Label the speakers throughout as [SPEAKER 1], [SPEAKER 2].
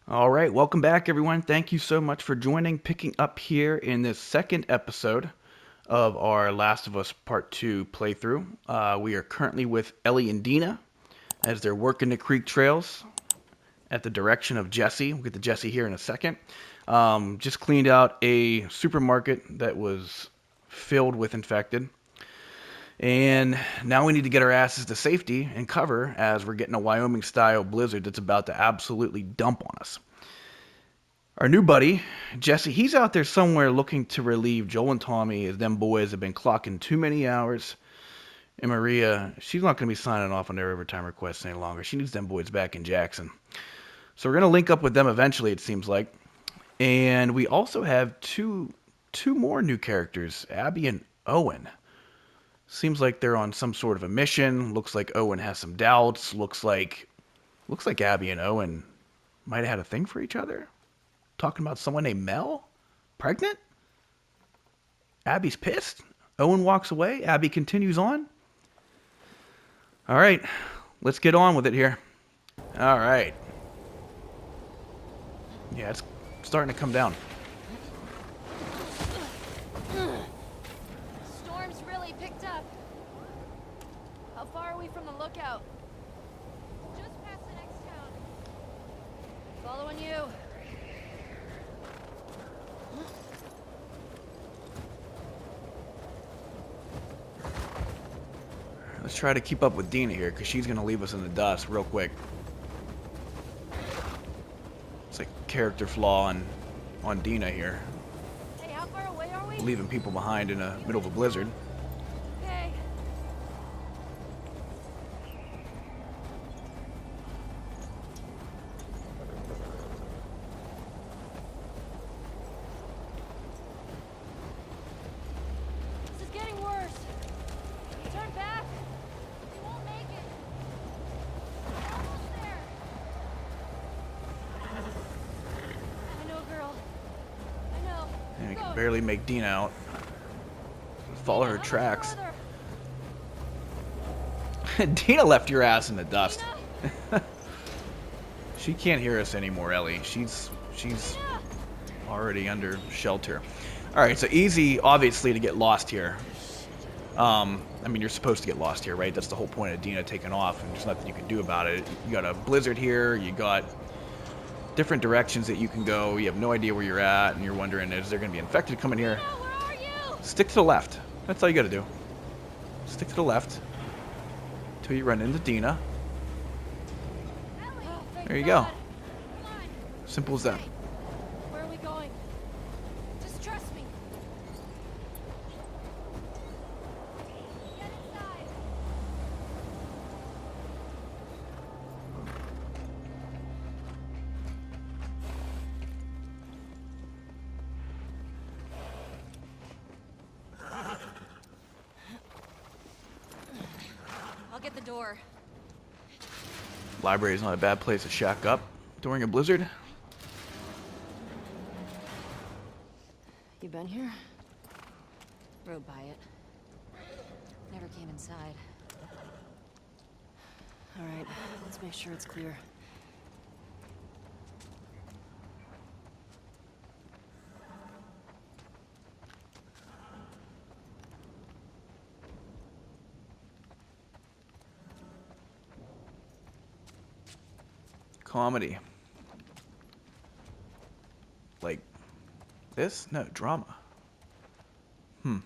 [SPEAKER 1] All right, welcome back, everyone. Thank you so much for joining, picking up here in this second episode of our Last of Us Part 2 playthrough. We are currently with Ellie and Dina as they're working the creek trails at the direction of Jesse. We'll get to Jesse here in a second. Just cleaned out a supermarket that was filled with infected. And now we need to get our asses to safety and cover as we're getting a Wyoming-style blizzard that's about to absolutely dump on us. Our new buddy, Jesse, he's out there somewhere looking to relieve Joel and Tommy as them boys have been clocking too many hours. And Maria, she's not going to be signing off on their overtime requests any longer. She needs them boys back in Jackson. So we're going to link up with them eventually, it seems like. And we also have two more new characters, Abby and Owen. Seems like they're on some sort of a mission. Looks like Owen has some doubts. Looks like Abby and Owen might have had a thing for each other. Talking about someone named Mel? Pregnant? Abby's pissed. Owen walks away. Abby continues on. All right, let's get on with it here. All right. Yeah, it's starting to come down.
[SPEAKER 2] Storm's really picked up. How far are we from the lookout? Just past the next town. Following you.
[SPEAKER 1] Let's try to keep up with Dina here, because she's going to leave us in the dust real quick. It's like character flaw on Dina here.
[SPEAKER 2] Hey, how far away are we?
[SPEAKER 1] Leaving people behind in the middle of a blizzard.
[SPEAKER 2] Okay. This is getting worse. Turn back. We won't make it. We're almost there. I know, girl. I know.
[SPEAKER 1] And we
[SPEAKER 2] Go.
[SPEAKER 1] can barely make Dina out. Follow her
[SPEAKER 2] How much
[SPEAKER 1] tracks.
[SPEAKER 2] further?
[SPEAKER 1] Dina left your ass in the dust.
[SPEAKER 2] Dina?
[SPEAKER 1] She can't hear us anymore, Ellie. She's
[SPEAKER 2] Dina?
[SPEAKER 1] already under shelter. All right, so easy, obviously, to get lost here. I mean, you're supposed to get lost here, right? That's the whole point of Dina taking off, and there's nothing you can do about it. You got a blizzard here. You got different directions that you can go. You have no idea where you're at, and you're wondering, is there going to be infected coming here?
[SPEAKER 2] Dina, where are you?
[SPEAKER 1] Stick to the left. That's all you got to do. Stick to the left until you run into Dina.
[SPEAKER 2] Ellie. Oh, thank
[SPEAKER 1] There you go.
[SPEAKER 2] God. Come on.
[SPEAKER 1] Simple as that.
[SPEAKER 2] Where are we going? Just trust me. Get inside. I'll get the door.
[SPEAKER 1] Library's not a bad place to shack up during a blizzard.
[SPEAKER 2] You been here? Rode by it. Never came inside. All right, let's make sure it's clear.
[SPEAKER 1] Comedy. Like this? No, drama.
[SPEAKER 2] Doesn't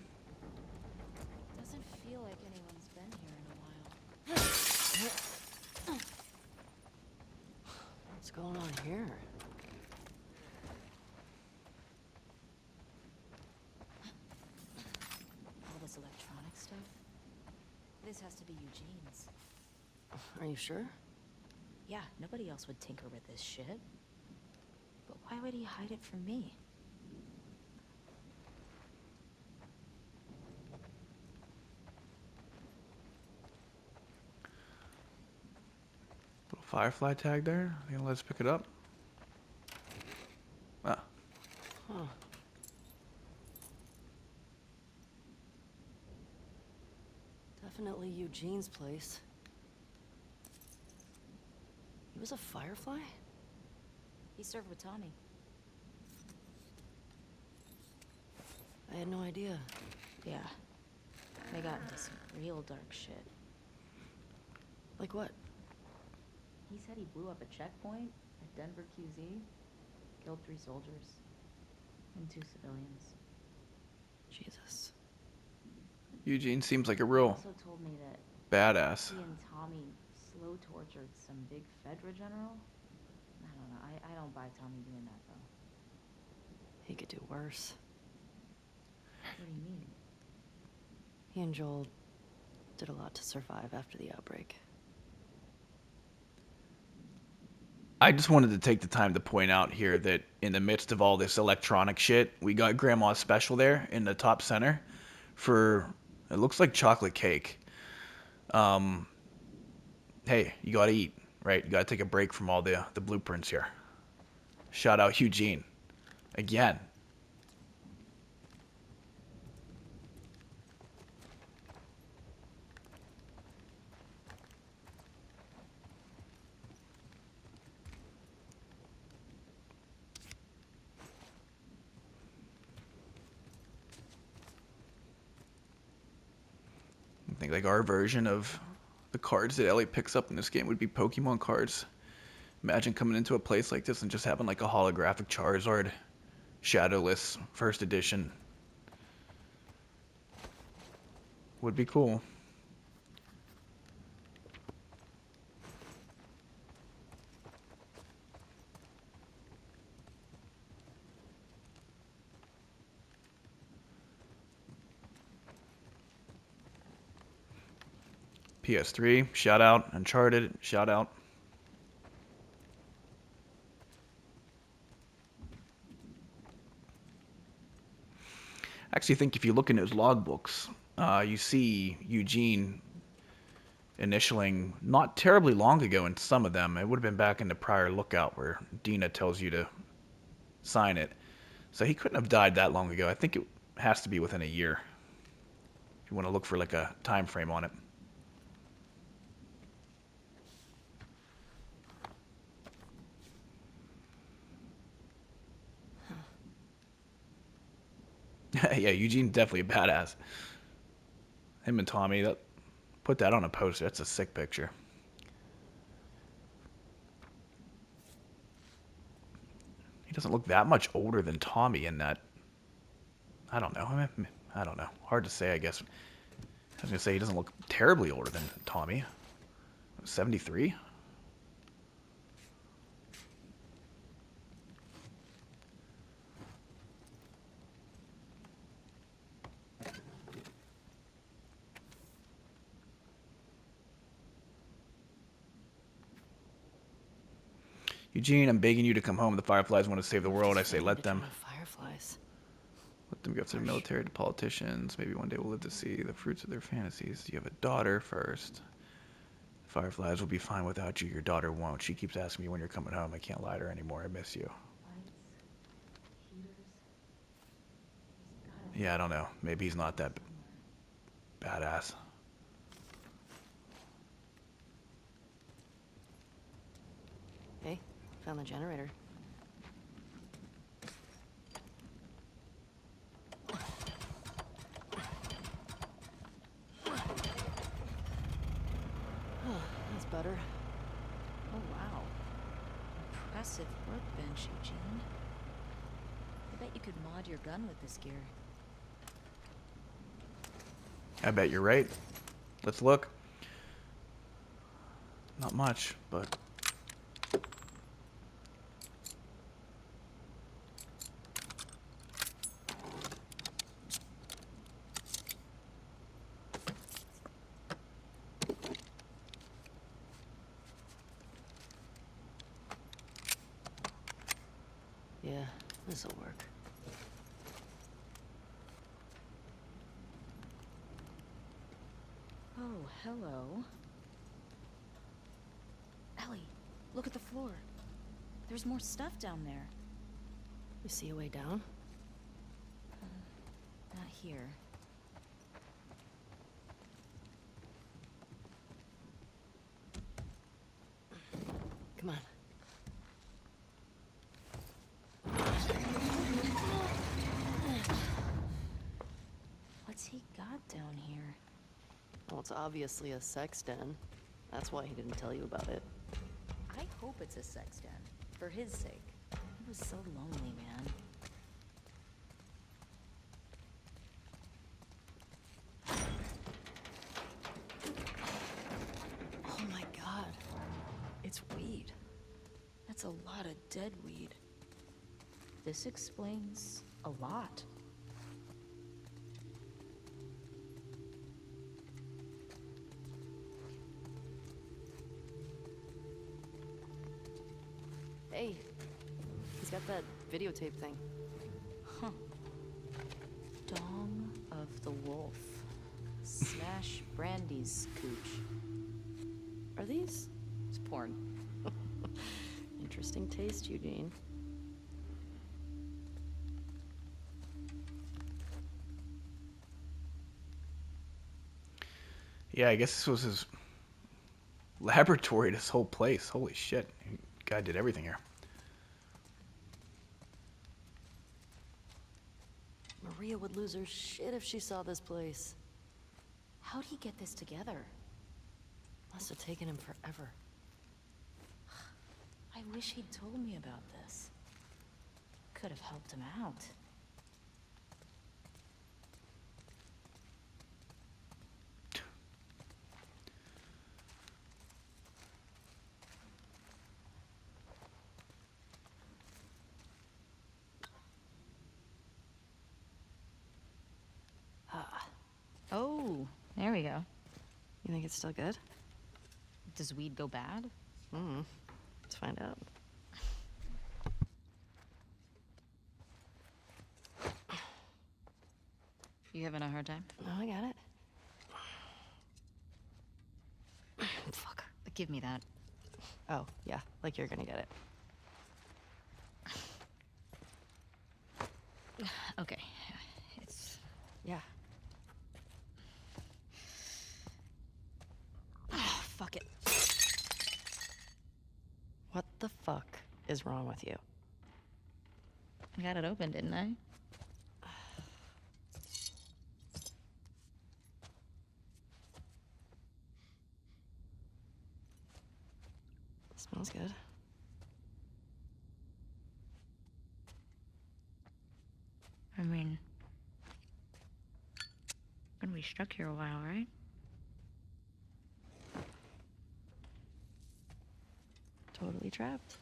[SPEAKER 2] feel like anyone's been here in a while. What's going on here? All this electronic stuff? This has to be Eugene's. Are you sure? Yeah, nobody else would tinker with this shit. But why would he hide it from me?
[SPEAKER 1] Little firefly tag there. You gonna let's pick it up? Ah.
[SPEAKER 2] Huh. Definitely Eugene's place. He was a firefly? He served with Tommy.
[SPEAKER 3] I had no idea.
[SPEAKER 2] Yeah. They got into some real dark shit.
[SPEAKER 3] Like what?
[SPEAKER 2] He said he blew up a checkpoint at Denver QZ, killed 3 soldiers, and 2 civilians.
[SPEAKER 3] Jesus.
[SPEAKER 1] Eugene seems like a
[SPEAKER 2] He
[SPEAKER 1] real
[SPEAKER 2] also told me that
[SPEAKER 1] badass.
[SPEAKER 2] he and Tommy slow tortured some big Fedra general. I don't know. I don't buy Tommy doing that, though.
[SPEAKER 3] He could do worse.
[SPEAKER 2] What do you mean?
[SPEAKER 3] He and Joel did a lot to survive after the outbreak.
[SPEAKER 1] I just wanted to take the time to point out here that in the midst of all this electronic shit, we got Grandma's special there in the top center for, it looks like chocolate cake. Um, hey, you gotta eat, right? You gotta take a break from all the blueprints here. Shout out Eugene. Again. I think like our version of the cards that Ellie picks up in this game would be Pokemon cards. Imagine coming into a place like this and just having like a holographic Charizard, Shadowless, first edition. Would be cool. PS3, shout out. Uncharted, shout out. I actually think if you look in his logbooks, you see Eugene initialing not terribly long ago in some of them. It would have been back in the prior lookout where Dina tells you to sign it. So he couldn't have died that long ago. I think it has to be within a year. If you want to look for like a time frame on it. Yeah, Eugene's definitely a badass. Him and Tommy, put that on a poster. That's a sick picture. He doesn't look that much older than Tommy in that. I don't know. I don't know. Hard to say, I guess. I was gonna say he doesn't look terribly older than Tommy. 73? Eugene, I'm begging you to come home. The Fireflies want to save the world. I say let them.
[SPEAKER 3] Fireflies.
[SPEAKER 1] Let them go to the military, to politicians. Maybe one day we'll live to see the fruits of their fantasies. You have a daughter first. The Fireflies will be fine without you. Your daughter won't. She keeps asking me when you're coming home. I can't lie to her anymore. I miss you.
[SPEAKER 2] Lights, heaters.
[SPEAKER 1] Yeah, I don't know. Maybe he's not that badass.
[SPEAKER 3] Hey, found the generator. That's better.
[SPEAKER 2] Oh, wow. Impressive workbench, Eugene. I bet you could mod your gun with this gear.
[SPEAKER 1] I bet you're right. Let's look. Not much, but...
[SPEAKER 3] Yeah, this'll work.
[SPEAKER 2] Oh, hello. Ellie, look at the floor. There's more stuff down there.
[SPEAKER 3] You see a way down?
[SPEAKER 2] Not here.
[SPEAKER 3] Come on. It's obviously a sex den. That's why he didn't tell you about it.
[SPEAKER 2] I hope it's a sex den. For his sake. He was so lonely, man.
[SPEAKER 3] Oh my god. It's weed.
[SPEAKER 2] That's a lot of dead weed. This explains a lot.
[SPEAKER 3] Hey, he's got that videotape thing.
[SPEAKER 2] Huh. Dong of the Wolf. Smash Brandy's cooch.
[SPEAKER 3] Are these?
[SPEAKER 2] It's porn.
[SPEAKER 3] Interesting taste, Eugene.
[SPEAKER 1] Yeah, I guess this was his laboratory, this whole place. Holy shit. Guy did everything here.
[SPEAKER 3] Maria would lose her shit if she saw this place.
[SPEAKER 2] How'd he get this together?
[SPEAKER 3] Must have taken him forever.
[SPEAKER 2] I wish he'd told me about this. Could have helped him out. Oh, there we go.
[SPEAKER 3] You think it's still good?
[SPEAKER 2] Does weed go bad?
[SPEAKER 3] Let's find out.
[SPEAKER 2] You having a hard time?
[SPEAKER 3] No, I got it. Fuck.
[SPEAKER 2] Give me that.
[SPEAKER 3] Oh, yeah, like you're gonna get it.
[SPEAKER 2] Okay. It's...
[SPEAKER 3] Yeah.
[SPEAKER 2] Oh, fuck it.
[SPEAKER 3] What the fuck is wrong with you?
[SPEAKER 2] I got it open, didn't I?
[SPEAKER 3] Smells good.
[SPEAKER 2] I mean... Gonna be stuck here a while, right?
[SPEAKER 3] Totally trapped.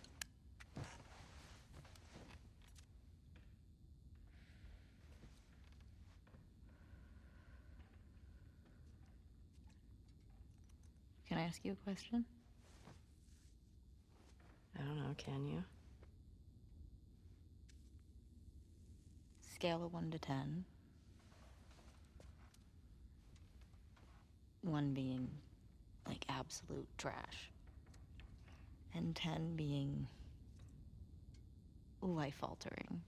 [SPEAKER 2] Can I ask you a question?
[SPEAKER 3] I don't know, can you?
[SPEAKER 2] Scale of 1 to 10. 1 being, like, absolute trash. And 10 being life-altering.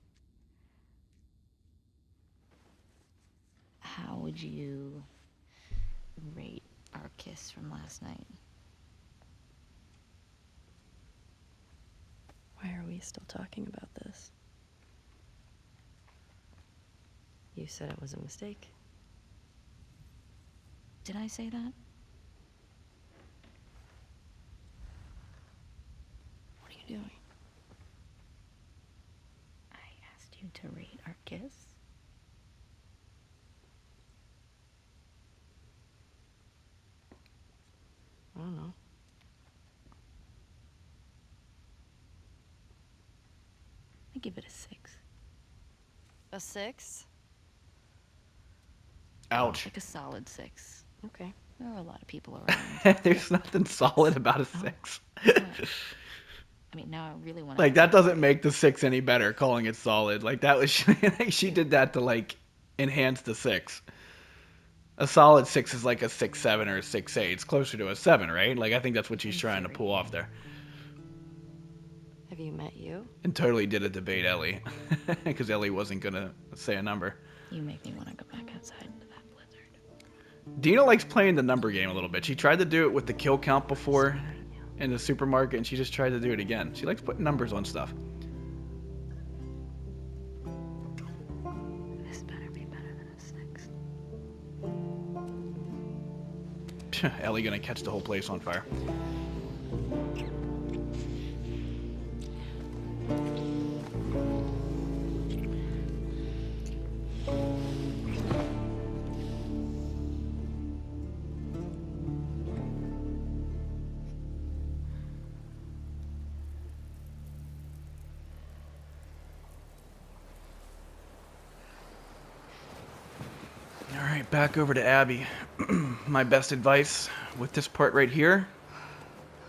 [SPEAKER 2] How would you rate our kiss from last night?
[SPEAKER 3] Why are we still talking about this? You said it was a mistake.
[SPEAKER 2] Did I say that?
[SPEAKER 3] What are you doing?
[SPEAKER 2] I asked you to rate our kiss.
[SPEAKER 3] I don't know.
[SPEAKER 2] I give it a 6.
[SPEAKER 3] A 6?
[SPEAKER 1] Ouch.
[SPEAKER 2] Like a solid 6.
[SPEAKER 3] Okay.
[SPEAKER 2] There are a lot of people around.
[SPEAKER 1] There's nothing solid about a 6.
[SPEAKER 2] I mean, now I really want
[SPEAKER 1] Like, that doesn't make the 6 any better, calling it solid. Like, that was... she did that to, like, enhance the 6. A solid 6 is like a 6-7 or a 6-8. It's closer to a 7, right? Like, I think that's what she's trying to pull off there.
[SPEAKER 3] Have you met you?
[SPEAKER 1] And totally did a debate Ellie. Because Ellie wasn't going to say a number.
[SPEAKER 2] You make me want to go back outside into that blizzard.
[SPEAKER 1] Dina likes playing the number game a little bit. She tried to do it with the kill count before in the supermarket, and she just tried to do it again. She likes putting numbers on stuff.
[SPEAKER 2] This better be better than a 6.
[SPEAKER 1] Ellie gonna catch the whole place on fire. Alright, back over to Abby. My best advice with this part right here.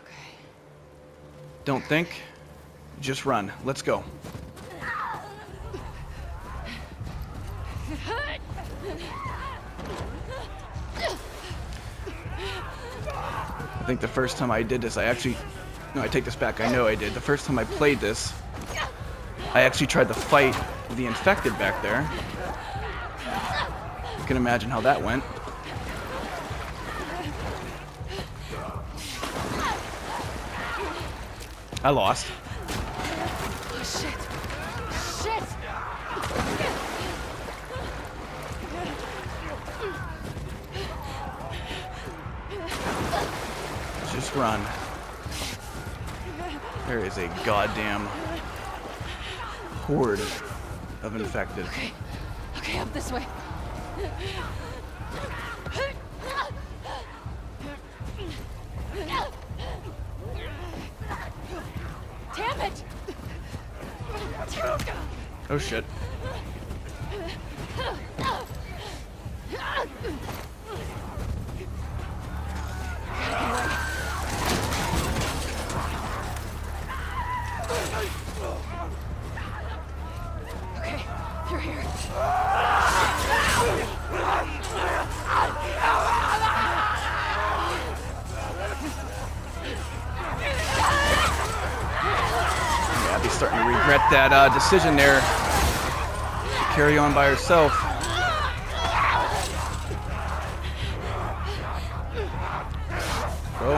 [SPEAKER 3] Okay.
[SPEAKER 1] Don't think, just run. Let's go. I think the first time I did this, no, I take this back, I know I did. The first time I played this, I actually tried to fight the infected back there. You can imagine how that went. I lost.
[SPEAKER 3] Oh, shit. Shit!
[SPEAKER 1] Just run. There is a goddamn horde of infected.
[SPEAKER 3] Okay. Okay, up this way. Damn it!
[SPEAKER 1] Oh shit.
[SPEAKER 3] Okay, you're here.
[SPEAKER 1] Abby's starting to regret that decision there to carry on by herself. Go.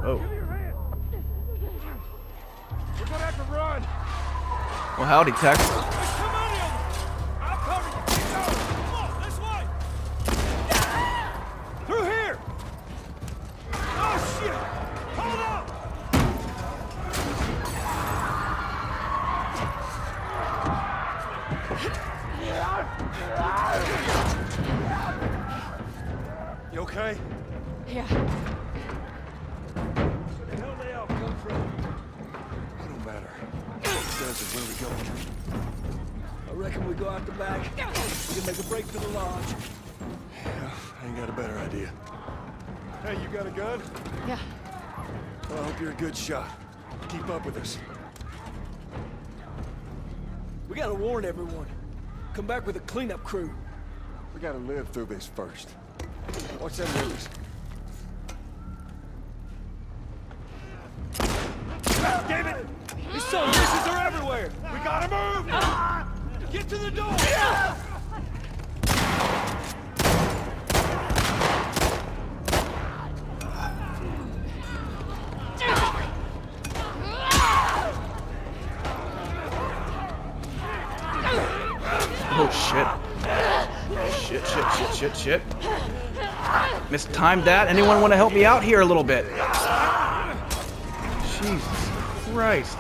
[SPEAKER 1] Oh.
[SPEAKER 4] We're gonna have to run.
[SPEAKER 1] Well, howdy, Tex.
[SPEAKER 4] Come on in. I'll cover you. Keep going. Come on, this way. Through here. Oh shit! Hold up. You okay?
[SPEAKER 3] Yeah.
[SPEAKER 4] Where the hell they all come from?
[SPEAKER 5] It don't matter. Says it. Where we going?
[SPEAKER 4] I reckon we go out the back. We can make a break for the lodge.
[SPEAKER 5] Yeah, I ain't got a better idea. Hey, you got a gun?
[SPEAKER 3] Yeah.
[SPEAKER 5] Well, I hope you're a good shot. Keep up with us.
[SPEAKER 4] We gotta warn everyone. Come back with a cleanup crew.
[SPEAKER 5] We gotta live through this first. Watch them windows.
[SPEAKER 4] Damn it! These son of bitches are everywhere! We gotta move! Get to the door!
[SPEAKER 1] Oh shit. Shit. Mistimed that. Anyone want to help me out here a little bit? Jesus Christ.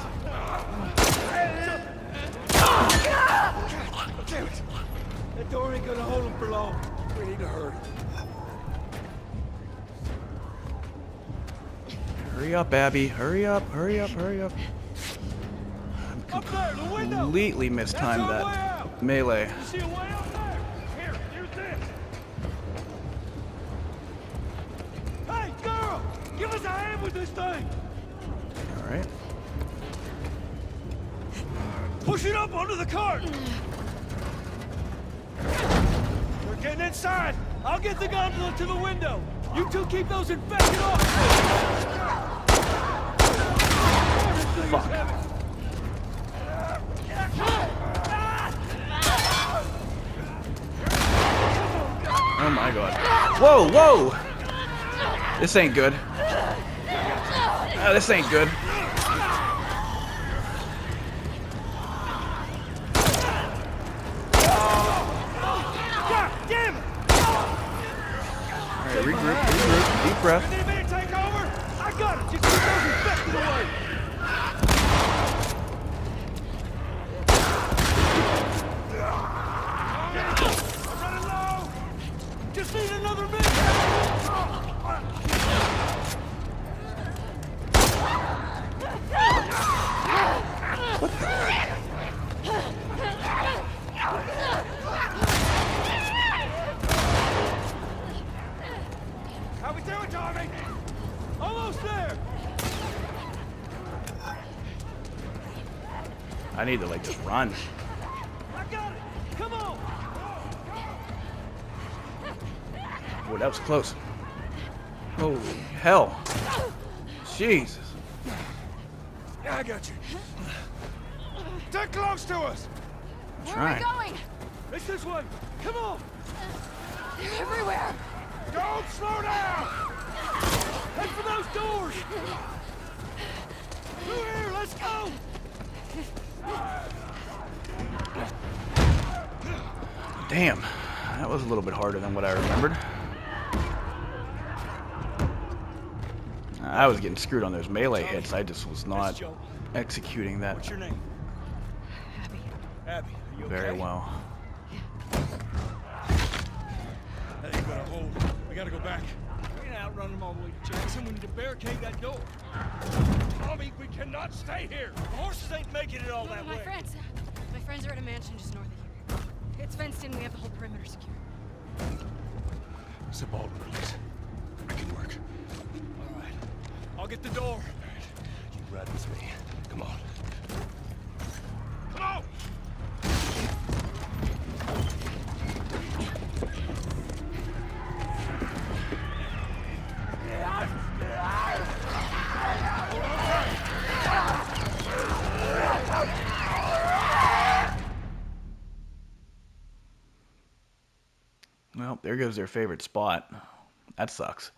[SPEAKER 4] Damn it! That door ain't gonna hold them for long.
[SPEAKER 5] We need to hurry.
[SPEAKER 1] Hurry up, Abby. Hurry up.
[SPEAKER 4] Up there, the window!
[SPEAKER 1] Completely mistimed
[SPEAKER 4] That's our way
[SPEAKER 1] that
[SPEAKER 4] out.
[SPEAKER 1] melee.
[SPEAKER 4] You see a way out there? Here, use this. Hey, girl! Give us a hand with this thing!
[SPEAKER 1] Alright.
[SPEAKER 4] Push it up onto the cart! We're getting inside! I'll get the gondola to the window! You two keep those infected off!
[SPEAKER 1] Fuck. Oh my god. Whoa! This ain't good. This ain't good. breath.
[SPEAKER 4] You need me to take over? I got it. Just keep those infected away. I'm running low. Just need another minute. How we doing, Tommy? Almost there.
[SPEAKER 1] I need to like just run.
[SPEAKER 4] I got it. Come on.
[SPEAKER 1] Oh, that was close. Holy hell. Jesus.
[SPEAKER 5] Yeah, I got you.
[SPEAKER 4] They're close to us.
[SPEAKER 1] I'm trying.
[SPEAKER 2] Going!
[SPEAKER 4] It's this way. Come on.
[SPEAKER 2] They're everywhere!
[SPEAKER 4] Don't slow down. Head for those doors. Through here. Let's go.
[SPEAKER 1] Damn. That was a little bit harder than what I remembered. I was getting screwed on those melee hits. I just was not executing that
[SPEAKER 4] What's your name?
[SPEAKER 2] Abby.
[SPEAKER 4] Abby. Are you
[SPEAKER 1] very
[SPEAKER 4] okay?
[SPEAKER 1] well.
[SPEAKER 4] That ain't gonna hold. We gotta go back. We ain't outrunning them all the way to Jackson. We need to barricade that door. Tommy, we cannot stay here. The horses ain't making it all that
[SPEAKER 6] My
[SPEAKER 4] way.
[SPEAKER 6] friends. My friends are at a mansion just north of here. It's fenced in. We have the whole perimeter secure.
[SPEAKER 5] It's a Baldwin release. I can work.
[SPEAKER 4] All right. I'll get the door.
[SPEAKER 5] All right. You ride with me. Come on.
[SPEAKER 4] Come on!
[SPEAKER 1] Well, there goes their favorite spot. That sucks.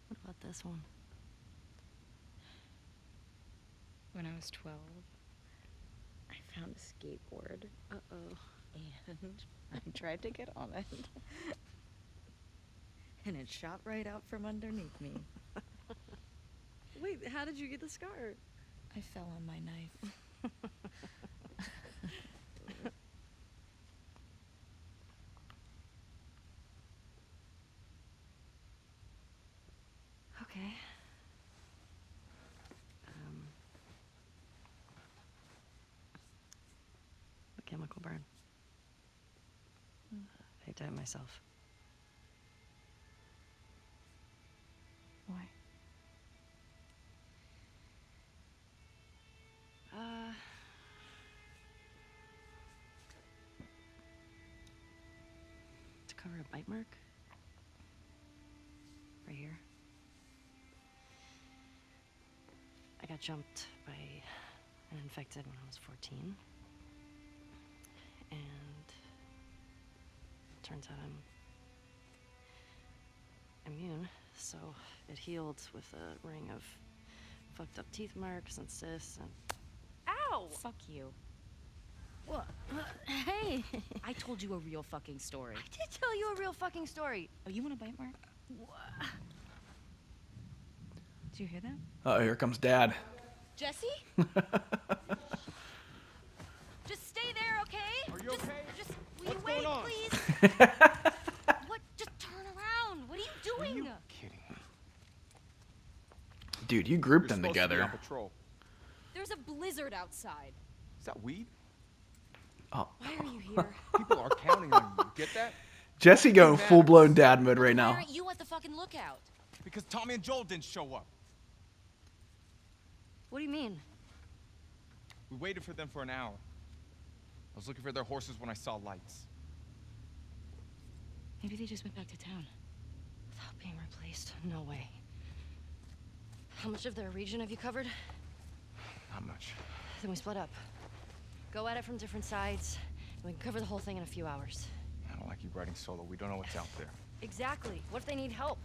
[SPEAKER 3] What about this one?
[SPEAKER 2] When I was 12, I found a skateboard. Uh-oh. And I tried to get on it. And it shot right out from underneath me.
[SPEAKER 3] Wait, how did you get the scar?
[SPEAKER 2] I fell on my knife.
[SPEAKER 3] Okay. A chemical burn. I did it myself.
[SPEAKER 2] Why?
[SPEAKER 3] To cover a bite mark. Right here. I got jumped by an infected when I was 14. And turns out I'm immune, so it healed with a ring of fucked up teeth marks and cysts and...
[SPEAKER 2] Ow! Fuck you.
[SPEAKER 3] What? Hey!
[SPEAKER 2] I told you a real fucking story.
[SPEAKER 3] I did tell you a real fucking story.
[SPEAKER 2] Oh, you want a bite mark? Did you hear that?
[SPEAKER 1] Oh, here comes Dad.
[SPEAKER 6] Jesse? Just stay there, okay?
[SPEAKER 4] Are you okay?
[SPEAKER 6] Just will
[SPEAKER 4] What's
[SPEAKER 6] you wait,
[SPEAKER 4] going on?
[SPEAKER 6] please? What? Just turn around. What are you doing?
[SPEAKER 5] Kidding me.
[SPEAKER 1] Dude, you grouped
[SPEAKER 7] You're
[SPEAKER 1] them
[SPEAKER 7] supposed to be
[SPEAKER 1] together.
[SPEAKER 7] on patrol.
[SPEAKER 6] There's a blizzard outside.
[SPEAKER 7] Is that weed?
[SPEAKER 1] Oh.
[SPEAKER 6] Why are you here?
[SPEAKER 7] People are counting on you. Get that?
[SPEAKER 1] Jesse going
[SPEAKER 7] Who
[SPEAKER 1] full-blown dad mode right
[SPEAKER 6] Why
[SPEAKER 1] now.
[SPEAKER 6] aren't you at the fucking lookout?
[SPEAKER 7] Because Tommy and Joel didn't show up.
[SPEAKER 3] What do you mean?
[SPEAKER 7] We waited for them for an hour. I was looking for their horses when I saw lights.
[SPEAKER 2] Maybe they just went back to town.
[SPEAKER 3] Without being replaced? No way. How much of their region have you covered?
[SPEAKER 7] Not much.
[SPEAKER 3] Then we split up. Go at it from different sides, and we can cover the whole thing in a few hours.
[SPEAKER 7] I don't like you riding solo. We don't know what's out there.
[SPEAKER 3] Exactly. What if they need help?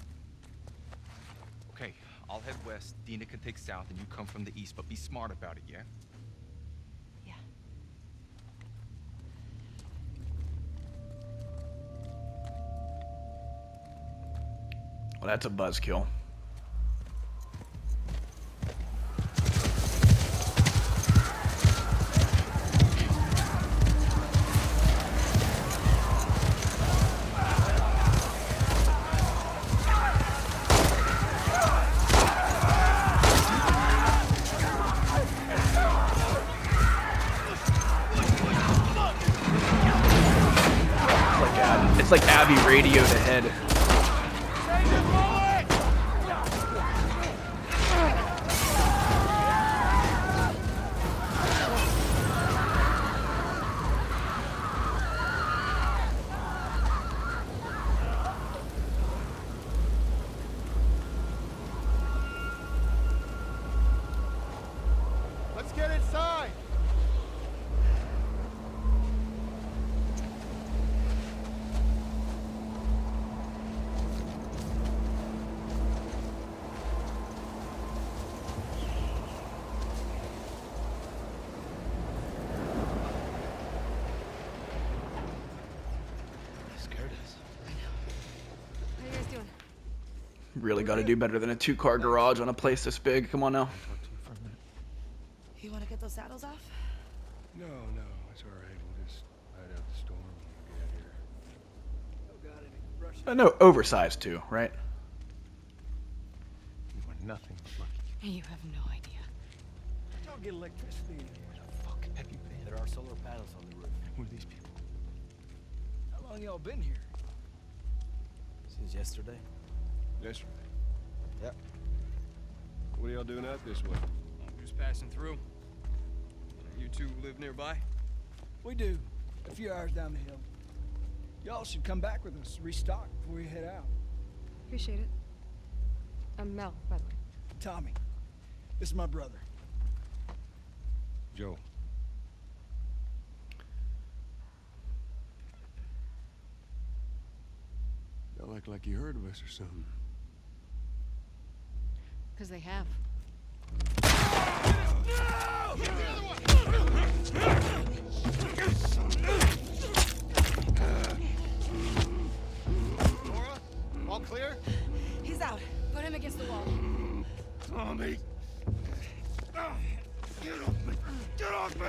[SPEAKER 7] Okay, I'll head west. Dina can take south, and you come from the east, but be smart about it, yeah?
[SPEAKER 3] Yeah.
[SPEAKER 1] Well, that's a buzzkill. It's like Abby radioed ahead.
[SPEAKER 5] Let's get inside!
[SPEAKER 6] How you guys doing?
[SPEAKER 1] Really got to do better than a 2-car garage on a place this big. Come on now.
[SPEAKER 2] You want to get those saddles off?
[SPEAKER 5] No, it's all right. We'll just ride out the storm and get out here.
[SPEAKER 1] No, oversized too, right?
[SPEAKER 5] You want nothing but lucky.
[SPEAKER 6] You have no idea.
[SPEAKER 4] Y'all get electricity in here.
[SPEAKER 5] Where the fuck have you been?
[SPEAKER 4] There are solar panels on the roof.
[SPEAKER 5] Who are these people?
[SPEAKER 4] How long y'all been here?
[SPEAKER 8] Since yesterday.
[SPEAKER 5] Yesterday.
[SPEAKER 8] Yep.
[SPEAKER 5] What are y'all doing out this way?
[SPEAKER 4] I'm just passing through. You two live nearby? We do. A few hours down the hill. Y'all should come back with us, restock before you head out.
[SPEAKER 6] Appreciate it. I'm Mel, by the way.
[SPEAKER 4] Tommy, this is my brother.
[SPEAKER 5] Joe. Y'all act like you heard of us or something.
[SPEAKER 6] Because they have.
[SPEAKER 5] Laura, all clear?
[SPEAKER 6] He's out. Put him against the wall.
[SPEAKER 5] Tommy! Get off me! Get off me!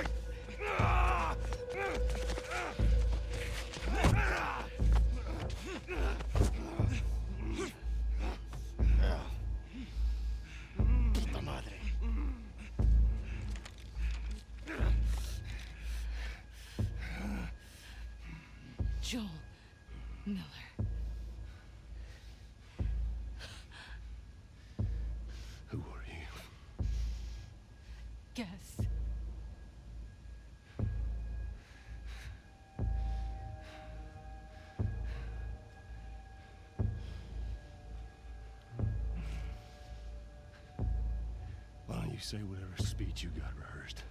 [SPEAKER 5] Puta madre.
[SPEAKER 6] Joel Miller.
[SPEAKER 5] Who are you?
[SPEAKER 6] Guess.
[SPEAKER 5] Why don't you say whatever speech you got rehearsed?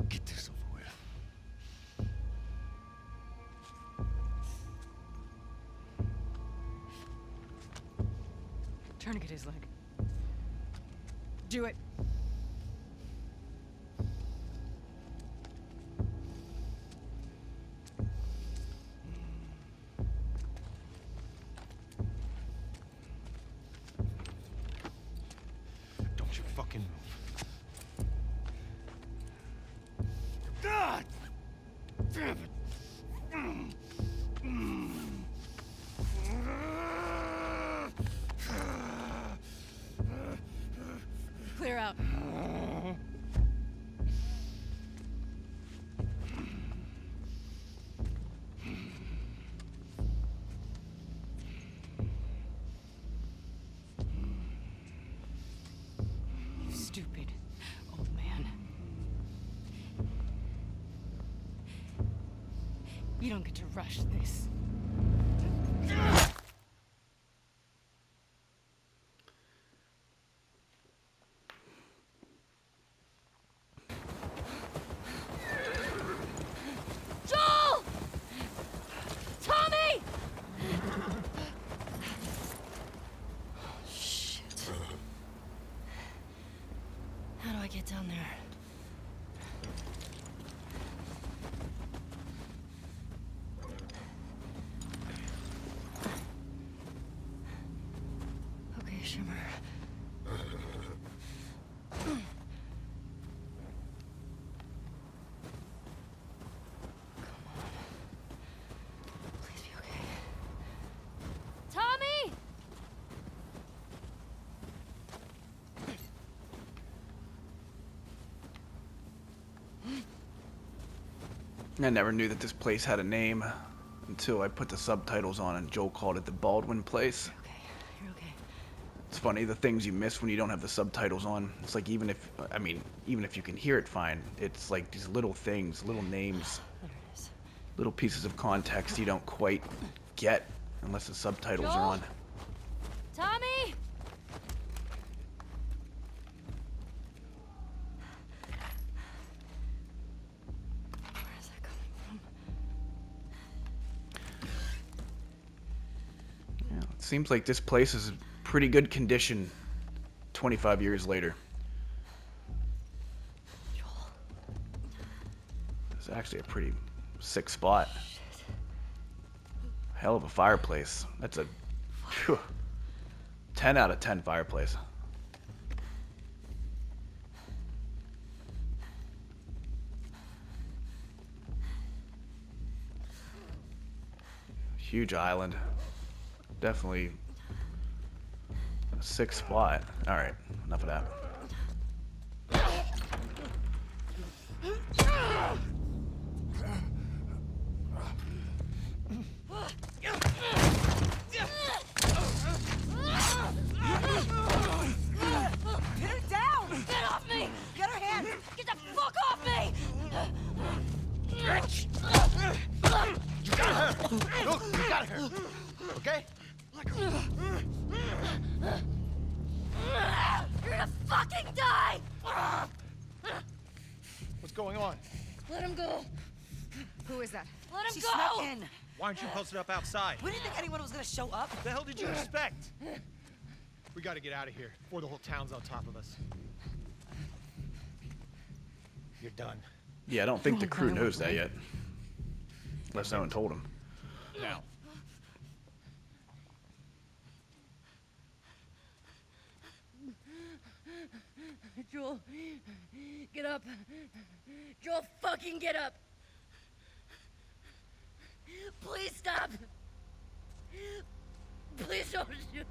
[SPEAKER 5] Get this over with.
[SPEAKER 6] Tourniquet his leg. Do it.
[SPEAKER 5] Don't you fucking move. God! Damn it!
[SPEAKER 6] Clear out. You stupid old man. You don't get to rush this. Joel! Tommy!
[SPEAKER 3] Shit. How do I get down there?
[SPEAKER 1] I never knew that this place had a name until I put the subtitles on and Joel called it the Baldwin Place.
[SPEAKER 3] You're okay. You're okay.
[SPEAKER 1] It's funny, the things you miss when you don't have the subtitles on. It's like even if you can hear it fine, it's like these little things, little names,
[SPEAKER 3] There it is.
[SPEAKER 1] little pieces of context you don't quite get unless the subtitles are on.
[SPEAKER 2] Tommy!
[SPEAKER 3] Where is that coming from?
[SPEAKER 1] Yeah, it seems like this place is in pretty good condition 25 years later.
[SPEAKER 3] Joel.
[SPEAKER 1] It's actually a pretty sick spot. Hell of a fireplace. That's a phew, 10 out of 10 fireplace. Huge island. Definitely a sick spot. Alright, enough of that.
[SPEAKER 2] Get her down! Get off me! Get her hands! Get the fuck off me!
[SPEAKER 8] You got her! Look, you got her! Okay?
[SPEAKER 2] You're gonna fucking die!
[SPEAKER 8] What's going on?
[SPEAKER 6] Let him go. Who is that?
[SPEAKER 2] Let him
[SPEAKER 9] She
[SPEAKER 2] go!
[SPEAKER 9] snuck in.
[SPEAKER 8] Why aren't you posted up outside?
[SPEAKER 9] We didn't think anyone was gonna show up.
[SPEAKER 8] What the hell did you expect? We gotta get out of here before the whole town's on top of us. You're done.
[SPEAKER 1] Yeah, I don't think the crew knows that yet. Unless no one told them.
[SPEAKER 8] Now.
[SPEAKER 6] Joel, get up. Joel, fucking get up. Please stop. Please don't shoot.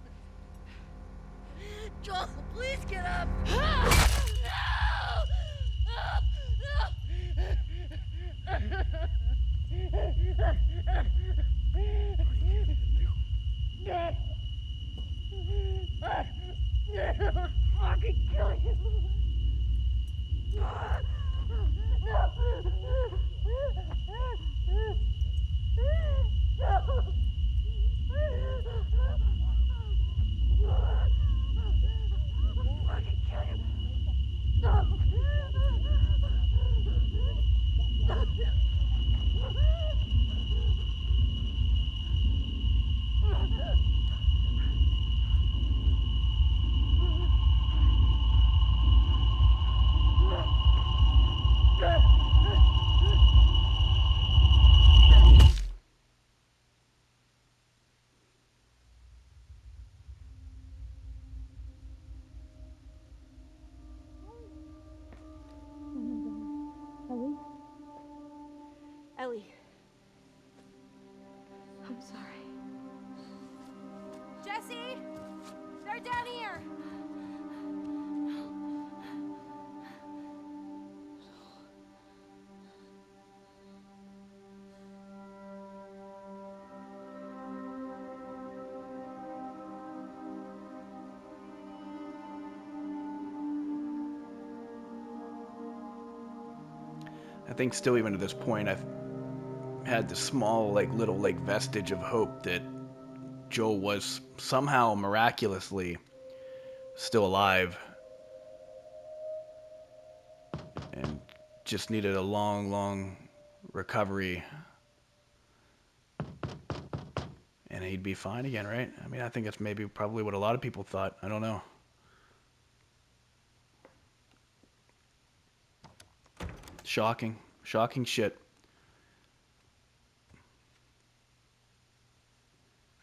[SPEAKER 6] Joel, please get up. No. Fucking kill you.
[SPEAKER 2] Ellie. I'm sorry. Jesse! They're down here!
[SPEAKER 1] I think still even to this point I've had the small little vestige of hope that Joel was somehow miraculously still alive and just needed a long recovery and he'd be fine again, right? I mean, I think that's probably what a lot of people thought. I don't know. Shocking shit.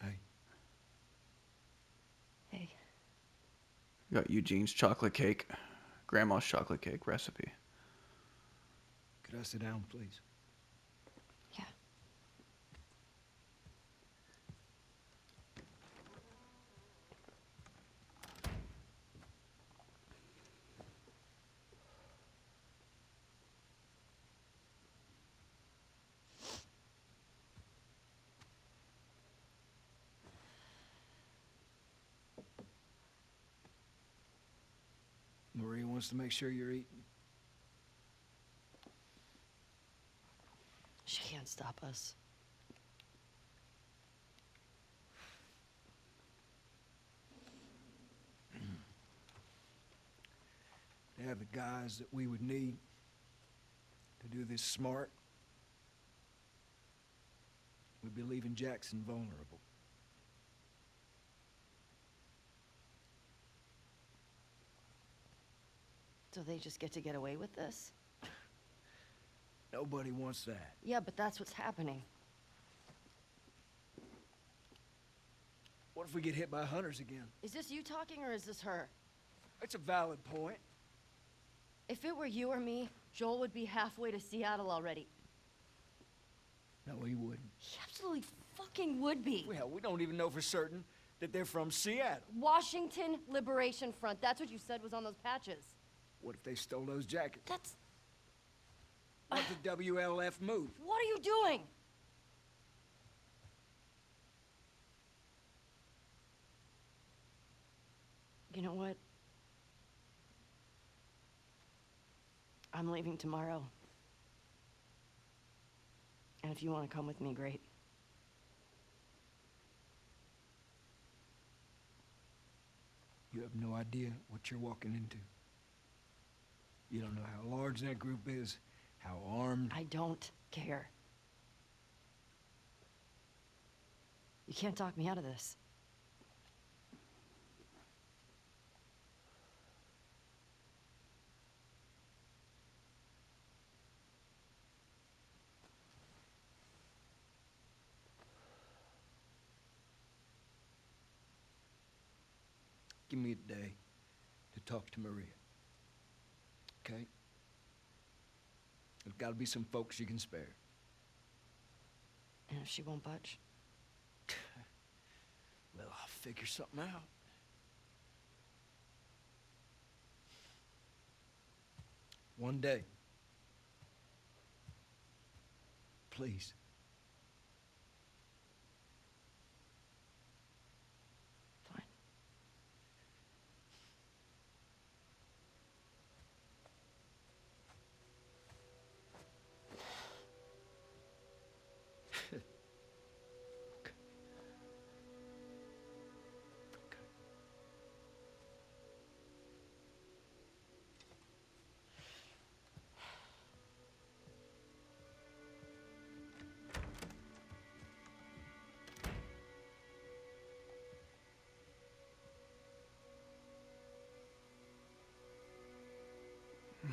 [SPEAKER 8] Hey.
[SPEAKER 3] Hey.
[SPEAKER 1] Got Eugene's chocolate cake, Grandma's chocolate cake recipe.
[SPEAKER 8] Could I sit down, please?
[SPEAKER 3] Yeah.
[SPEAKER 9] Maria wants to make sure you're eating.
[SPEAKER 3] She can't stop us.
[SPEAKER 9] They have the guys that we would need to do this smart. We'd be leaving Jackson vulnerable.
[SPEAKER 3] So they just get to get away with this?
[SPEAKER 9] Nobody wants that.
[SPEAKER 3] Yeah, but that's what's happening.
[SPEAKER 9] What if we get hit by hunters again?
[SPEAKER 3] Is this you talking or is this her?
[SPEAKER 9] That's a valid point.
[SPEAKER 3] If it were you or me, Joel would be halfway to Seattle already.
[SPEAKER 9] No, he wouldn't.
[SPEAKER 3] He absolutely fucking would be.
[SPEAKER 9] Well, we don't even know for certain that they're from Seattle.
[SPEAKER 3] Washington Liberation Front. That's what you said was on those patches.
[SPEAKER 9] What if they stole those jackets?
[SPEAKER 3] That's...
[SPEAKER 9] What if the WLF move?
[SPEAKER 3] What are you doing? You know what? I'm leaving tomorrow. And if you want to come with me, great.
[SPEAKER 9] You have no idea what you're walking into. You don't know how large that group is, how armed.
[SPEAKER 3] I don't care. You can't talk me out of this.
[SPEAKER 9] Give me a day to talk to Maria. Okay? There's got to be some folks you can spare.
[SPEAKER 3] And if she won't budge?
[SPEAKER 9] Well, I'll figure something out. One day. Please.
[SPEAKER 3] Fine.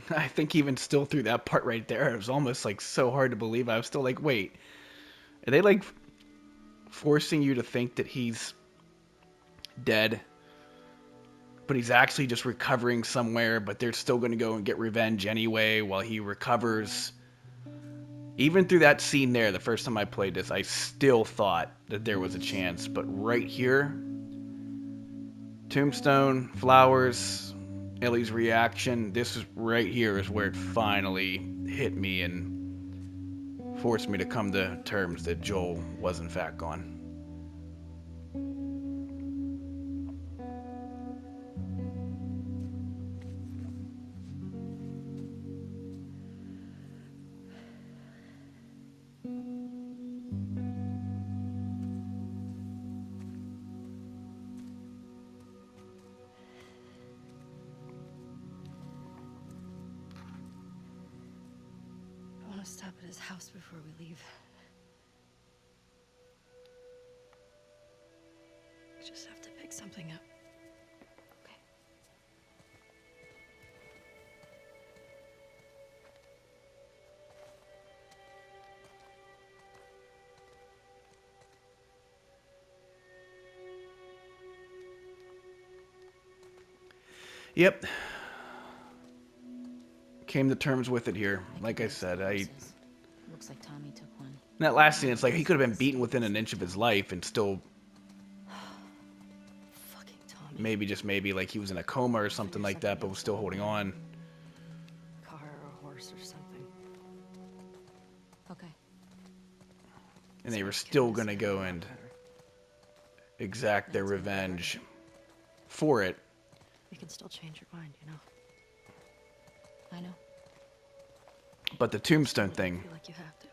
[SPEAKER 1] I think even still through that part right there, it was almost like so hard to believe. I was still like, wait, are they like forcing you to think that he's dead, but he's actually just recovering somewhere, but they're still going to go and get revenge anyway while he recovers? Even through that scene there, the first time I played this, I still thought that there was a chance. But right here, tombstone, flowers, Ellie's reaction, this is right here is where it finally hit me and forced me to come to terms that Joel was in fact gone.
[SPEAKER 3] I want to stop at his house before we leave. We just have to pick something up. Okay.
[SPEAKER 1] Yep. Came to terms with it here. Like I said,
[SPEAKER 2] Looks like Tommy took one.
[SPEAKER 1] that last scene, it's like he could have been beaten within an inch of his life and still
[SPEAKER 3] Fucking Tommy.
[SPEAKER 1] maybe like he was in a coma or something like that, but was still holding on.
[SPEAKER 3] Car or horse or something.
[SPEAKER 2] Okay.
[SPEAKER 1] And they were still gonna go and exact their revenge for it.
[SPEAKER 3] You can still change your mind, you know.
[SPEAKER 2] I know.
[SPEAKER 1] But the tombstone
[SPEAKER 3] Just don't
[SPEAKER 1] thing,
[SPEAKER 3] feel like you have to.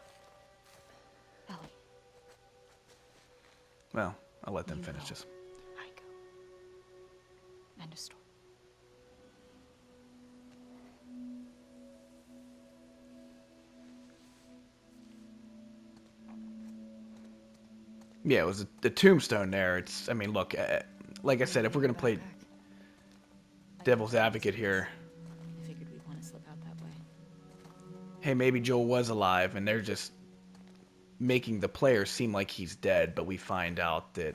[SPEAKER 2] Ellie,
[SPEAKER 1] well, I'll let them
[SPEAKER 2] you
[SPEAKER 1] finish
[SPEAKER 2] go.
[SPEAKER 1] this.
[SPEAKER 2] I go. End of story.
[SPEAKER 1] Yeah, it was the tombstone there. It's, I mean, look, like I
[SPEAKER 3] Where
[SPEAKER 1] said,
[SPEAKER 3] did
[SPEAKER 1] if
[SPEAKER 3] you
[SPEAKER 1] we're
[SPEAKER 3] get
[SPEAKER 1] going
[SPEAKER 3] a
[SPEAKER 1] to play
[SPEAKER 3] backpack?
[SPEAKER 1] devil's advocate here,
[SPEAKER 2] I figured we'd want to slip out that way.
[SPEAKER 1] hey, maybe Joel was alive and they're just making the player seem like he's dead, but we find out that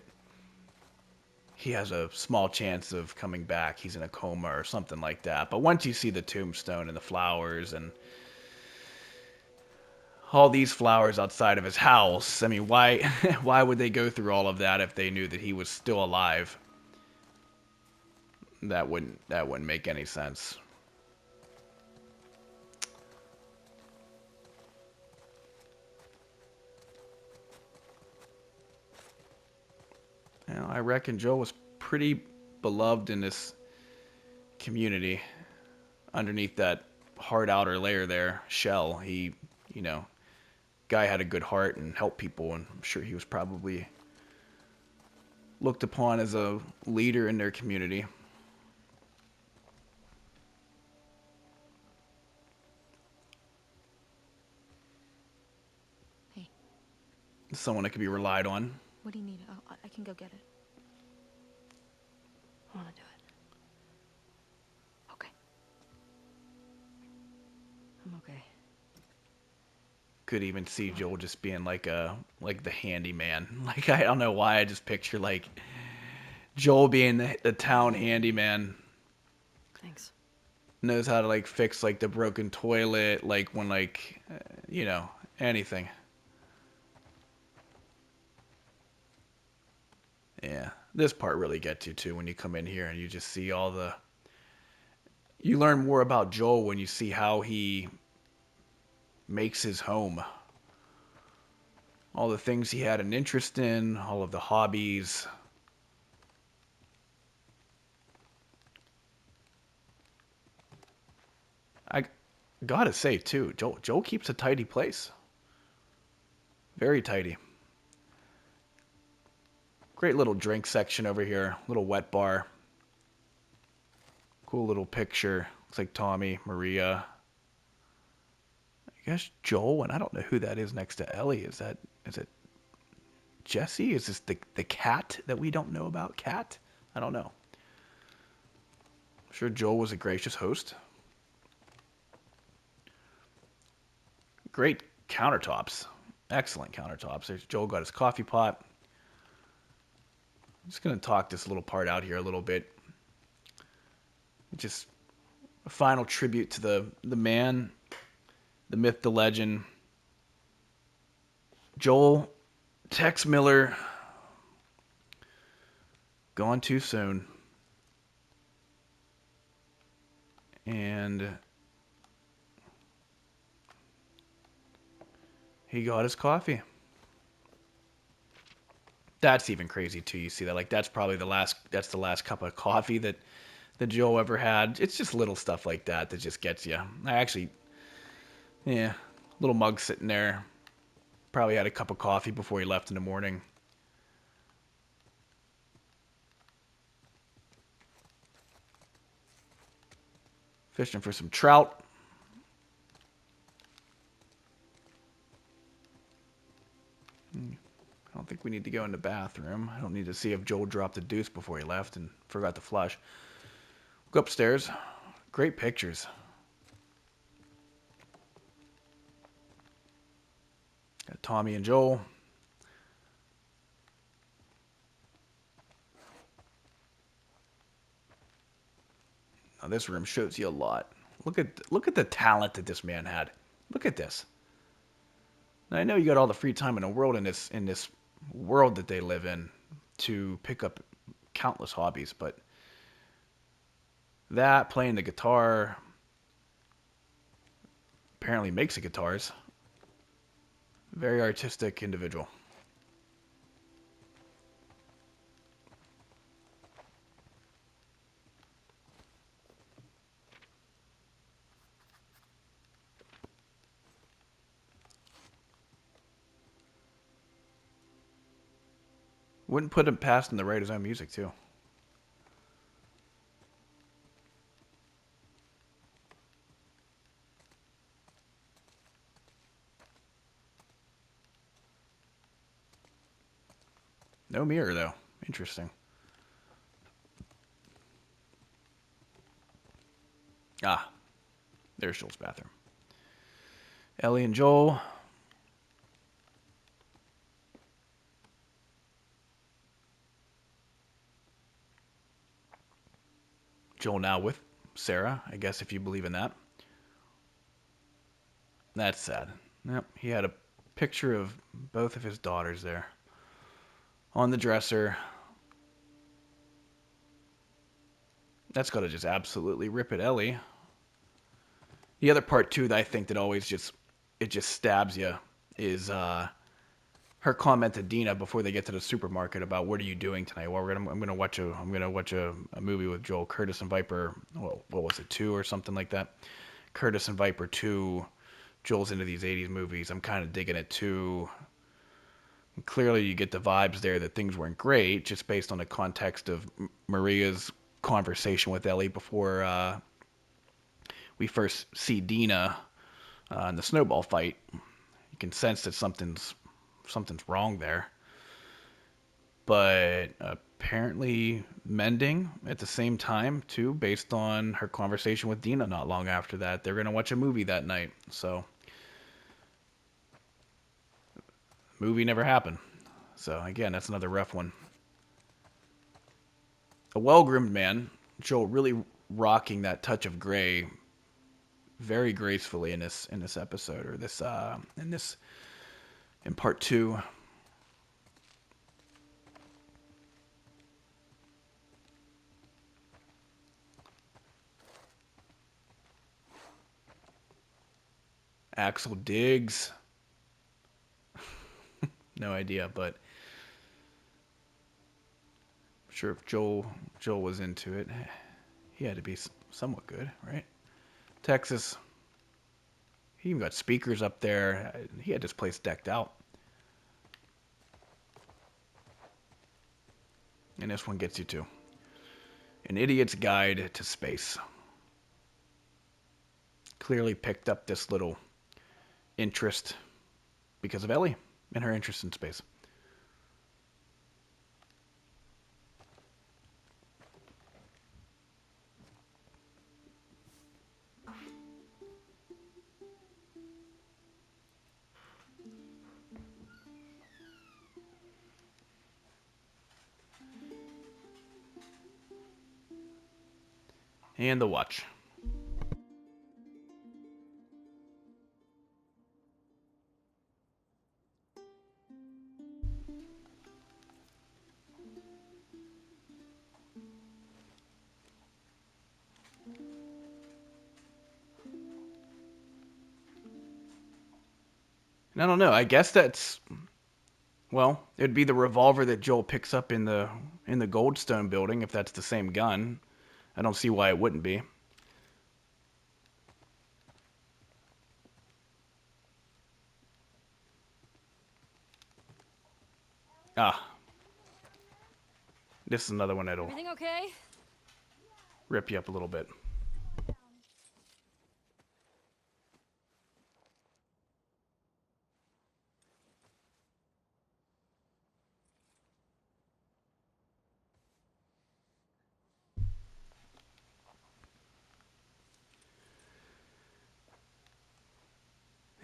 [SPEAKER 1] he has a small chance of coming back. He's in a coma or something like that. But once you see the tombstone and the flowers and all these flowers outside of his house, I mean, why why would they go through all of that if they knew that he was still alive? That wouldn't make any sense. You know, I reckon Joel was pretty beloved in this community. Underneath that hard outer layer there, shell, he, you know, guy had a good heart and helped people, and I'm sure he was probably looked upon as a leader in their community.
[SPEAKER 2] Hey,
[SPEAKER 1] Someone that could be relied on.
[SPEAKER 2] what do you need? I can go get it.
[SPEAKER 3] I want to do it.
[SPEAKER 2] Okay.
[SPEAKER 3] I'm okay.
[SPEAKER 1] Could even see Joel just being like the handyman. Like, I don't know why I just picture like Joel being the town handyman.
[SPEAKER 3] Thanks.
[SPEAKER 1] Knows how to like fix like the broken toilet, like when like you know, anything. Yeah, this part really gets you too when you come in here and you just see all the. You learn more about Joel when you see how he makes his home. All the things he had an interest in, all of the hobbies. I gotta say too, Joel keeps a tidy place. Very tidy. Great little drink section over here. Little wet bar. Cool little picture. Looks like Tommy, Maria. I guess Joel, and I don't know who that is next to Ellie. Is it Jesse? Is this the cat that we don't know about? Cat? I don't know. I'm sure Joel was a gracious host. Great countertops. Excellent countertops. There's Joel got his coffee pot. I'm just gonna talk this little part out here a little bit. Just a final tribute to the man, the myth, the legend, Joel Tex Miller, gone too soon. And he got his coffee. That's even crazy too. You see that? Like that's probably that's the last cup of coffee that Joe ever had. It's just little stuff like that that just gets you. I actually, yeah, little mug sitting there. Probably had a cup of coffee before he left in the morning. Fishing for some trout. I don't think we need to go in the bathroom. I don't need to see if Joel dropped a deuce before he left and forgot to flush. Go upstairs. Great pictures. Got Tommy and Joel. Now this room shows you a lot. Look at the talent that this man had. Look at this. Now, I know you got all the free time in the world in this world that they live in to pick up countless hobbies, but that playing the guitar apparently makes the guitars. Very artistic individual. Wouldn't put him past him to write his own music, too. No mirror, though. Interesting. Ah, there's Joel's bathroom. Ellie and Joel. Joel now with Sarah, I guess, if you believe in that. That's sad. Yep, he had a picture of both of his daughters there on the dresser. That's got to just absolutely rip at Ellie. The other part, too, that I think that always just stabs you is her comment to Dina before they get to the supermarket about what are you doing tonight? Well, I'm gonna watch a movie with Joel. Curtis and Viper. Well, what was it, 2 or something like that? Curtis and Viper 2. Joel's into these 80s movies. I'm kind of digging it too. And clearly, you get the vibes there that things weren't great, just based on the context of Maria's conversation with Ellie before we first see Dina in the snowball fight. You can sense that something's wrong there. But apparently mending at the same time too, based on her conversation with Dina not long after that. They're gonna watch a movie that night, so movie never happened. So again, that's another rough one. A well-groomed man, Joel really rocking that touch of gray very gracefully in this episode, or in part 2. Axel Diggs. No idea, but I'm sure if Joel was into it, he had to be somewhat good, right? Texas. He even got speakers up there. He had this place decked out. And this one gets you to An Idiot's Guide to Space. Clearly picked up this little interest because of Ellie and her interest in space. And the watch. And I don't know. I guess that's, well, it'd be the revolver that Joel picks up in the Goldstone building if that's the same gun. I don't see why it wouldn't be. Ah. This is another one that'll
[SPEAKER 6] Everything okay?
[SPEAKER 1] rip you up a little bit.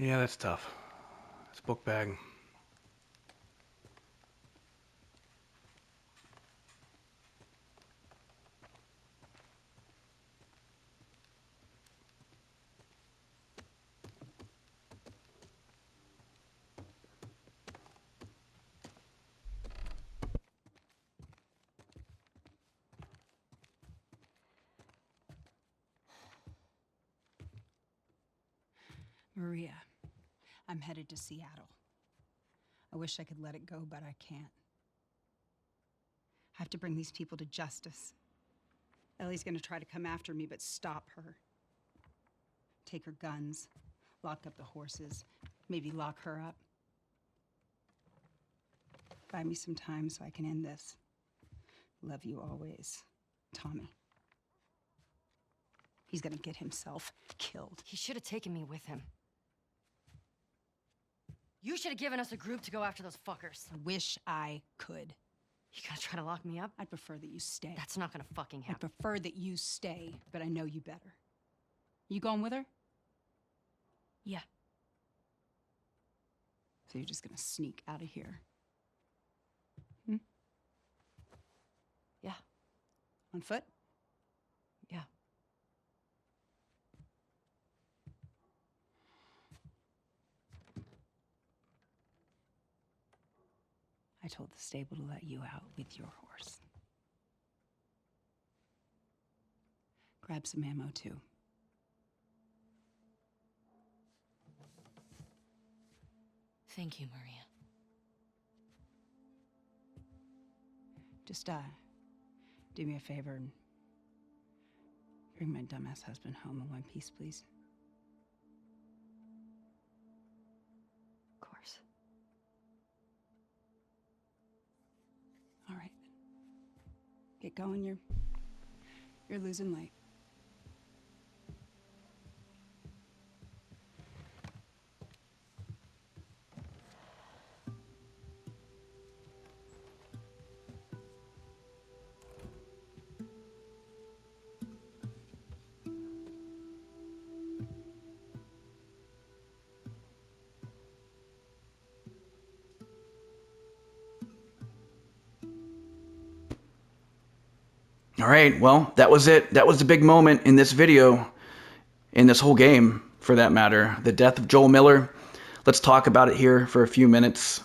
[SPEAKER 1] Yeah, that's tough. It's book bag.
[SPEAKER 10] Maria, I'm headed to Seattle. I wish I could let it go, but I can't. I have to bring these people to justice. Ellie's gonna try to come after me, but stop her. Take her guns, lock up the horses, maybe lock her up. Buy me some time so I can end this. Love you always, Tommy. He's gonna get himself killed.
[SPEAKER 6] He should have taken me with him. You should have given us a group to go after those fuckers.
[SPEAKER 10] I wish I could.
[SPEAKER 6] You gonna try to lock me up?
[SPEAKER 10] I'd prefer that you stay.
[SPEAKER 6] That's not gonna fucking
[SPEAKER 10] I'd
[SPEAKER 6] happen.
[SPEAKER 10] prefer that you stay, but I know you better. You going with her?
[SPEAKER 6] Yeah.
[SPEAKER 10] So you're just gonna sneak out of here?
[SPEAKER 6] Yeah.
[SPEAKER 10] On foot?
[SPEAKER 6] Yeah.
[SPEAKER 10] I told the stable to let you out with your horse. Grab some ammo, too.
[SPEAKER 6] Thank you, Maria.
[SPEAKER 10] Just, do me a favor and bring my dumbass husband home in one piece, please.
[SPEAKER 6] Of course.
[SPEAKER 10] All right. Get going, you're losing light.
[SPEAKER 1] All right, well, that was it. That was the big moment in this video, in this whole game, for that matter. The death of Joel Miller. Let's talk about it here for a few minutes.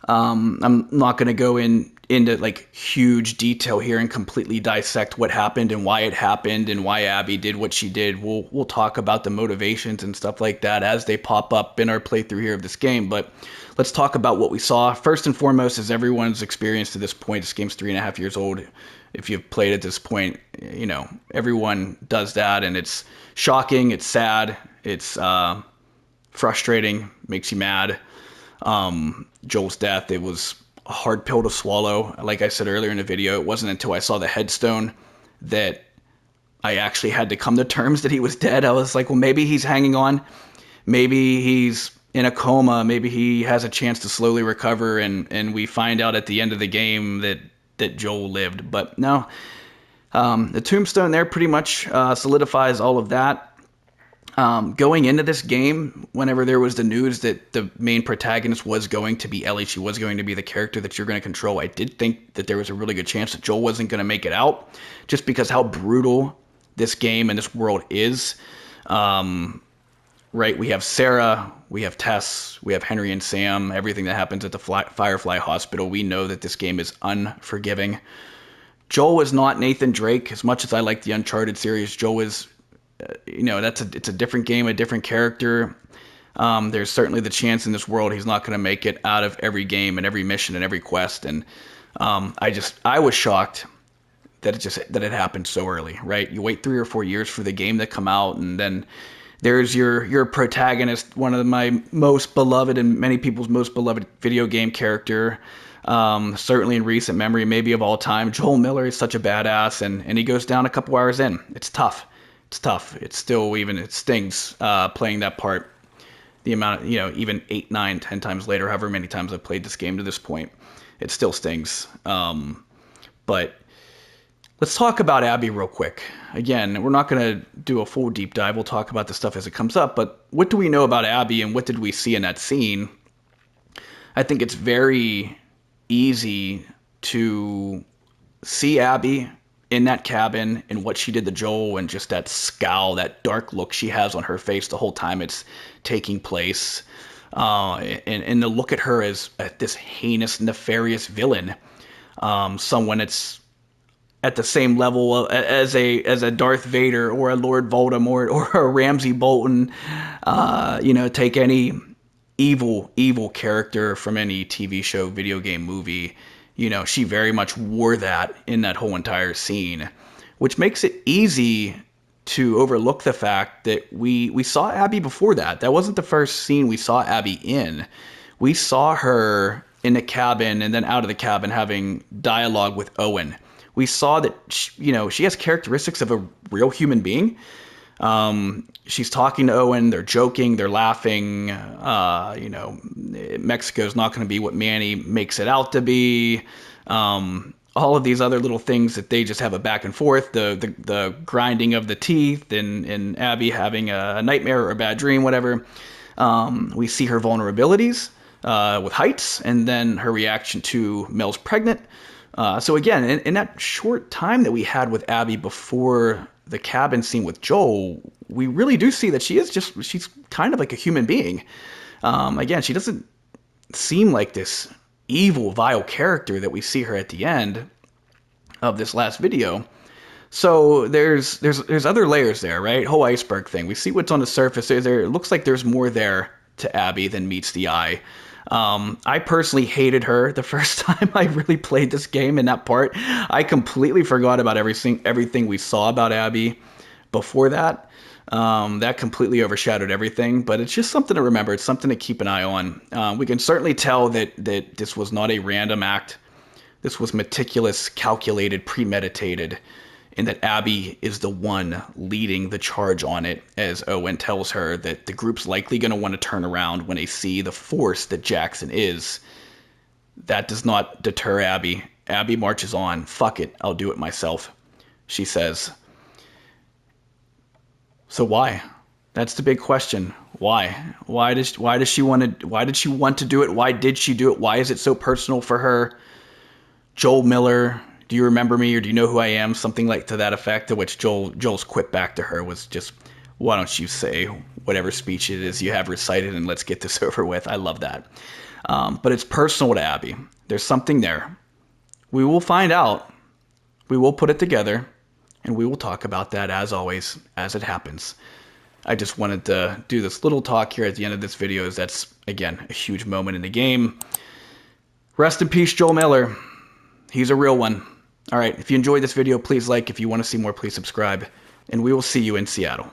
[SPEAKER 1] I'm not going to go into like huge detail here and completely dissect what happened and why it happened and why Abby did what she did. We'll talk about the motivations and stuff like that as they pop up in our playthrough here of this game. But let's talk about what we saw. First and foremost, as everyone's experienced to this point, this game's 3.5 years old. If you've played at this point, you know, everyone does that, and it's shocking, it's sad, it's frustrating, makes you mad. Joel's death, it was a hard pill to swallow. Like I said earlier in the video, it wasn't until I saw the headstone that I actually had to come to terms that he was dead. I was like, well, maybe he's hanging on. Maybe he's in a coma. Maybe he has a chance to slowly recover, and we find out at the end of the game that Joel lived. But no, the tombstone there pretty much solidifies all of that. Going into this game, whenever there was the news that the main protagonist was going to be Ellie, she was going to be the character that you're going to control, I did think that there was a really good chance that Joel wasn't going to make it out, just because how brutal this game and this world is. Right, we have Sarah, we have Tess, we have Henry and Sam, everything that happens at the Firefly Hospital. We know that this game is unforgiving. Joel is not Nathan Drake. As much as I like the Uncharted series, Joel is, it's a different game, a different character. There's certainly the chance in this world he's not going to make it out of every game and every mission and every quest. And I was shocked that it happened so early. Right, you wait 3 or 4 years for the game to come out, and then there's your protagonist, one of my most beloved and many people's most beloved video game character. Certainly in recent memory, maybe of all time. Joel Miller is such a badass, and he goes down a couple hours in. It's tough. It's still, it stings playing that part. The amount of, even 8, 9, 10 times later, however many times I've played this game to this point, it still stings. But let's talk about Abby real quick. Again, we're not going to do a full deep dive. We'll talk about the stuff as it comes up. But what do we know about Abby, and what did we see in that scene? I think it's very easy to see Abby in that cabin and what she did to Joel, and just that scowl, that dark look she has on her face the whole time it's taking place. And to look at her as this heinous, nefarious villain. Someone that's at the same level as a Darth Vader or a Lord Voldemort or a Ramsay Bolton. Take any evil character from any TV show, video game, movie. She very much wore that in that whole entire scene, which makes it easy to overlook the fact that we saw Abby before that. That wasn't the first scene we saw Abby in. We saw her in the cabin and then out of the cabin having dialogue with Owen. We saw that she has characteristics of a real human being. She's talking to Owen, they're joking, they're laughing. Mexico's not going to be what Manny makes it out to be. All of these other little things that they just have a back and forth, the grinding of the teeth, and Abby having a nightmare or a bad dream, whatever. We see her vulnerabilities with heights, and then her reaction to Mel's pregnant. So again, in that short time that we had with Abby before the cabin scene with Joel, we really do see that she's kind of like a human being. Again, she doesn't seem like this evil, vile character that we see her at the end of this last video. So there's other layers there, right? Whole iceberg thing. We see what's on the surface. It looks like there's more there to Abby than meets the eye. I personally hated her the first time I really played this game. In that part, I completely forgot about everything we saw about Abby before that. That completely overshadowed everything, but it's just something to remember. It's something to keep an eye on. We can certainly tell that this was not a random act. This was meticulous, calculated, premeditated, and that Abby is the one leading the charge on it, as Owen tells her that the group's likely going to want to turn around when they see the force that Jackson is. That does not deter Abby. Abby marches on. Fuck it, I'll do it myself, she says. So why? That's the big question. Why? Why did she want to do it? Why did she do it? Why is it so personal for her? Joel Miller, do you remember me, or do you know who I am? Something like to that effect, to which Joel's quip back to her was just, why don't you say whatever speech it is you have recited and let's get this over with. I love that. But it's personal to Abby. There's something there. We will find out. We will put it together, and we will talk about that, as always, as it happens. I just wanted to do this little talk here at the end of this video, as that's, again, a huge moment in the game. Rest in peace, Joel Miller. He's a real one. All right, if you enjoyed this video, please like. If you want to see more, please subscribe. And we will see you in Seattle.